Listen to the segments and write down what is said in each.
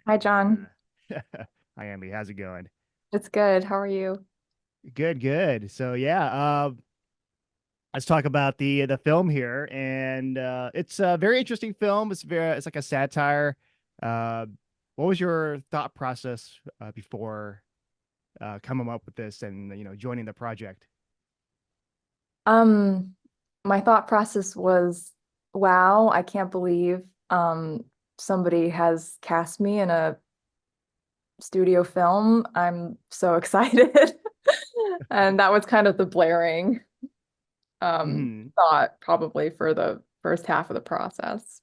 Hi, And John. hi, Emily. How's it going? It's good. How are you? Good, good. So yeah, let's talk about the film here, and it's a very interesting film. It's like a satire. Uh, what was your thought process before coming up with this and joining the project? Um, my thought process was, wow, I can't believe somebody has cast me in a studio film. I'm so excited. And that was kind of the blaring Hmm. thought probably for the first half of the process.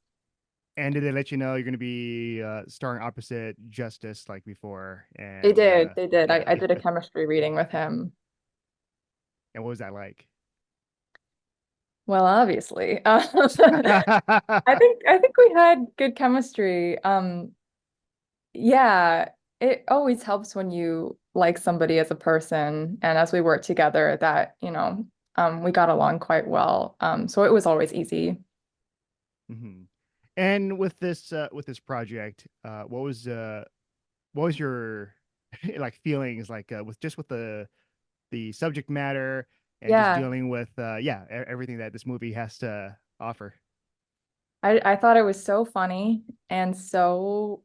And did they let you know you're going to be starring opposite Justice like before? They And did, they did. yeah, I did a chemistry reading with him. and what was that like? Well, obviously. I think we had good chemistry. Yeah, it always helps when you like somebody as a person, and as we worked together, that, we got along quite well. So it was always easy. Hmm. And with this project, what was your like feelings like with the subject matter and just Yeah, dealing with everything that this movie has to offer? I thought it was so funny and so.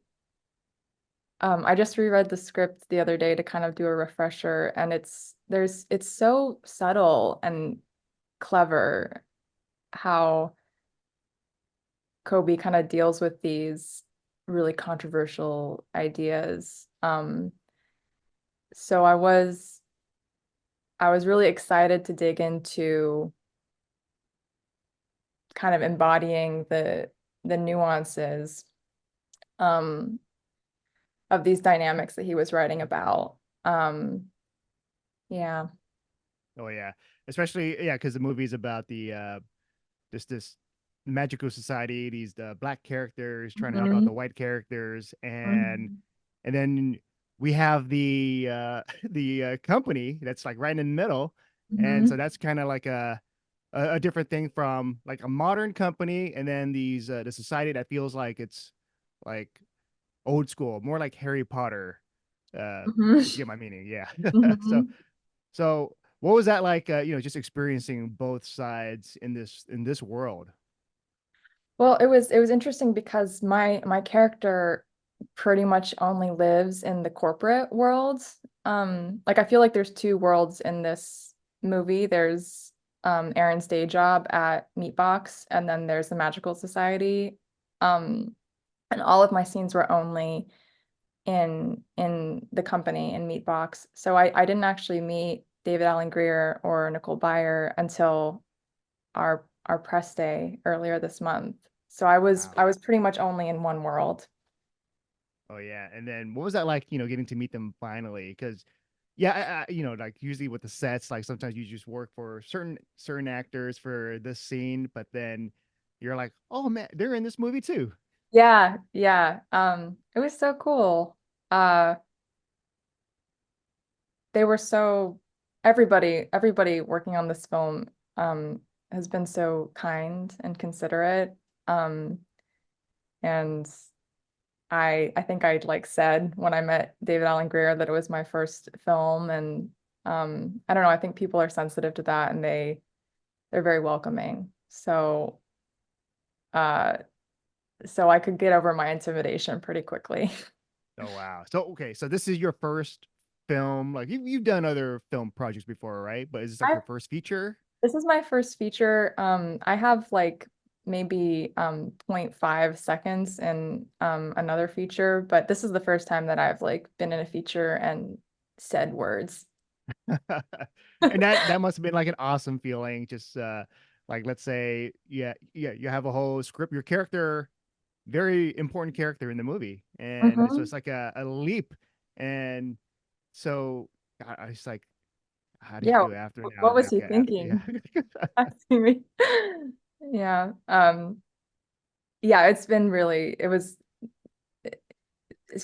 I just reread the script the other day to kind of do a refresher, and it's so subtle and clever how Kobe kind of deals with these really controversial ideas. So I was really excited to dig into kind of embodying the nuances um, of these dynamics that he was writing about. Um, yeah. Oh yeah, especially yeah, because the movie's about the this magical society, these the black characters trying to help out the Mhm. white characters, Mhm. and then we have the the company that's like right in the middle, and so Mhm. that's kind of like a different thing from like a modern company, and then these the society that feels like it's like old school, more like Harry Potter. Mhm. If you get my meaning, yeah. so Mhm. so what was that like? Just experiencing both sides in this world. Well, it was interesting because my character pretty much only lives in the corporate world. Like I feel like there's two worlds in this movie. There's Aaron's day job at Meatbox, and then there's the Magical Society. And all of my scenes were only in the company in Meatbox. So I didn't actually meet David Allen Greer or Nicole Byer until our press day earlier this month. So I was Wow. I was pretty much only in one world. Oh yeah. And then what was that like, getting to meet them finally? Because yeah, like usually with the sets, like sometimes you just work for certain actors for this scene, but then you're like, oh man, they're in this movie too. Yeah, yeah. It was so cool. Uh they were so everybody working on this film has been so kind and considerate. Um and I think I'd like said when I met David Allen Greer that it was my first film, and I don't know, I think people are sensitive to that, and they're very welcoming. Uh so I could get over my intimidation pretty quickly. Oh wow. So okay, so this is your first film. Like you've done other film projects before, right? But is this like I your first feature? This is my first feature. I have like maybe zero point 0.5 seconds in another feature, but this is the first time that I've like been in a feature and said words. And that must have been like an awesome feeling. Just like let's say, yeah, you have a whole script, your character, very important character in the movie. And so Hmm. it's like a leap. And so I was like, how do you Yeah, feel after now? what was Like he yeah. thinking? Asking me. Yeah. Yeah, it's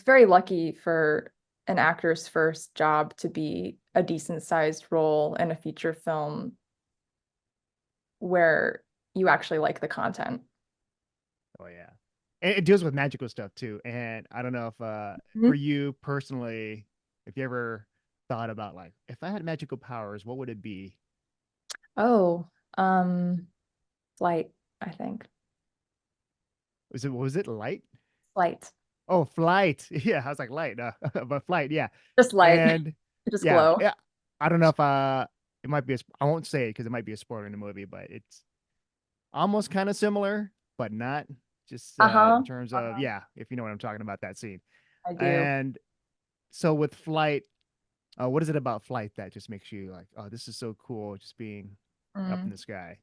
very lucky for an actor's first job to be a decent sized role in a feature film where you actually like the content. Oh yeah. and it deals with magical stuff too. And I don't know if for Mhm. you personally, if you ever thought about like, if I had magical powers, what would it be? Oh, um, flight, I think. Was it light? Flight. Oh, flight. Yeah, I was like light, but flight. Yeah, Just light. and Just yeah, glow. yeah. I don't know if it might be. I won't say it because it might be a spoiler in the movie, but it's almost kind of similar, but not. Just in Uh-huh. terms of Uh-huh. yeah, if you know what I'm talking about that scene. I do. And so with flight, what is it about flight that just makes you like, oh, this is so cool, just being up in Mm. the sky?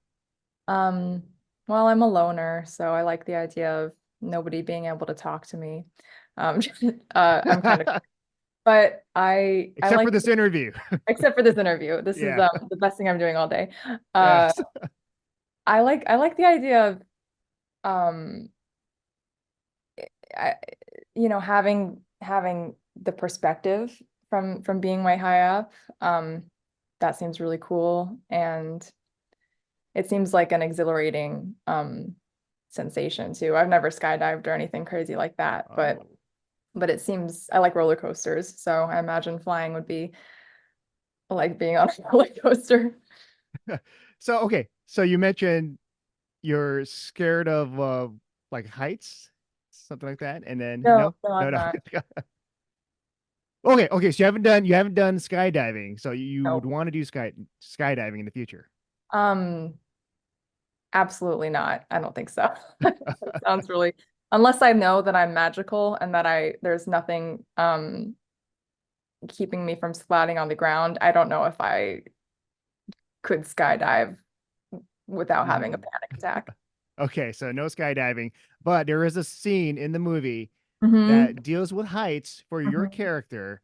Um, well, I'm a loner, so I like the idea of nobody being able to talk to me. Um, I'm kind of, but I Except for like, this interview. except for this interview. This is Yeah. the best thing I'm doing all day. Uh, Yes. I like the idea of um, I, having the perspective from being way high up. That seems really cool, and it seems like an exhilarating sensation too. I've never skydived or anything crazy like that, but Oh. it seems I like roller coasters, so I imagine flying would be like being on a roller coaster. So okay, so you mentioned you're scared of like heights, something like that, and then No, no, no, no, I'm no. not. Okay, okay. So you haven't done skydiving, so you would Nope. want to do skydiving in the future. Um, Absolutely not. I don't think so. That sounds really, unless I know that I'm magical and that there's nothing keeping me from splatting on the ground. I don't know if I could skydive without having a Mhm. panic attack. Okay, so no skydiving, but there is a scene in the movie Hmm. that deals with heights for your Hmm. character.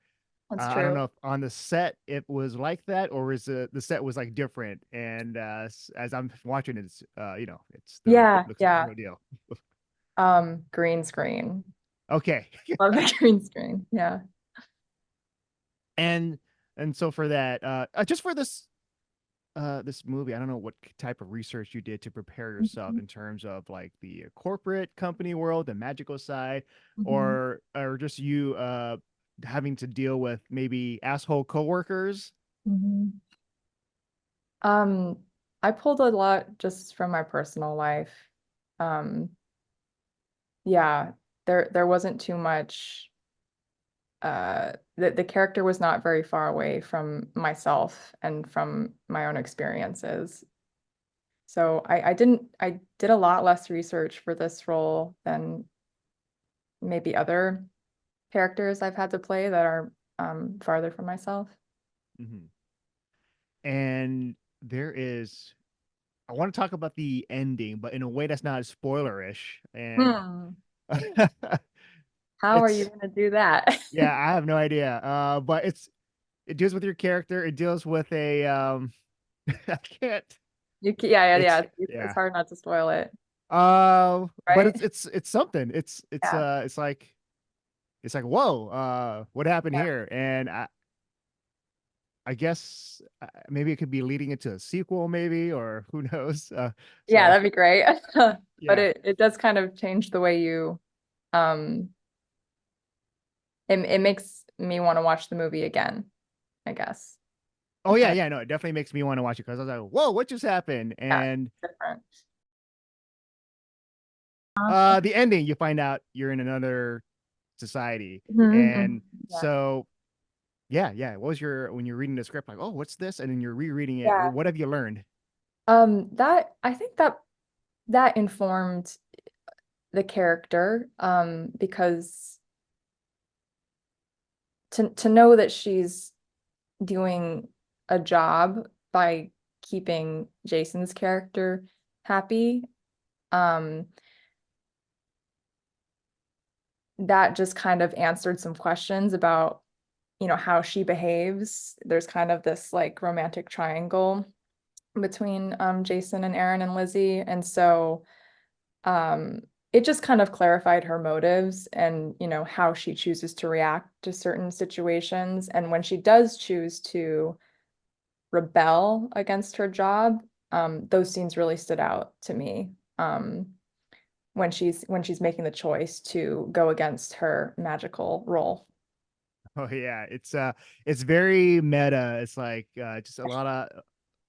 That's I don't true. know if on the set it was like that or is the set was like different. And as I'm watching it, it's the Yeah, looks like the yeah. real deal. Green screen. Okay, Love the green screen. Yeah. and so for that, just for this movie, I don't know what type of research you did to prepare yourself Mhm. in terms of like the corporate company world, the magical side, Mhm. or just you having to deal with maybe asshole coworkers. Mhm. Um, I pulled a lot just from my personal life. Um, yeah, there wasn't too much the character was not very far away from myself and from my own experiences. So I did a lot less research for this role than maybe other characters I've had to play that are farther from myself. Mhm. And there is I want to talk about the ending, but in a way that's not as spoilerish. And Hmm. How are you it's gonna do that? yeah, I have no idea. But it deals with your character. It deals with a I can't. Yeah, yeah, yeah. It's It's yeah. hard not to spoil it, But right? it's something. Yeah, it's like whoa, what happened yeah, here? And I guess maybe it could be leading into a sequel, maybe, or who knows. yeah. So That'd be great. But yeah. it does kind of change the way you um it makes me want to watch the movie again, I guess. Oh It yeah, kind of, yeah, no, it definitely makes me want to watch it because I was like, whoa, what just happened? yeah, And different. the ending, you find out you're in another society. Mhm. And Yeah. so yeah, yeah. What was your when you're reading the script, like, oh, what's this? And then you're rereading it. Yeah. What have you learned? That I think that informed the character, because to know that she's doing a job by keeping Jason's character happy, um, that just kind of answered some questions about, how she behaves. There's kind of this like romantic triangle between Jason and Aaron and Lizzie. And so um it just kind of clarified her motives and how she chooses to react to certain situations. And when she does choose to rebel against her job, those scenes really stood out to me. Um when she's making the choice to go against her magical role. Oh yeah, it's very meta. It's like just a lot of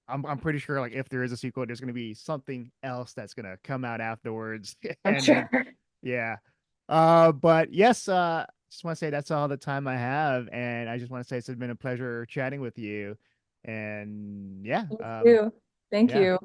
I'm pretty sure like if there is a sequel, there's gonna be something else that's gonna come out afterwards. I'm And then sure. yeah. But yes, just want to say that's all the time I have. And I just want to say it's been a pleasure chatting with you. And yeah, You too. Thank yeah. you.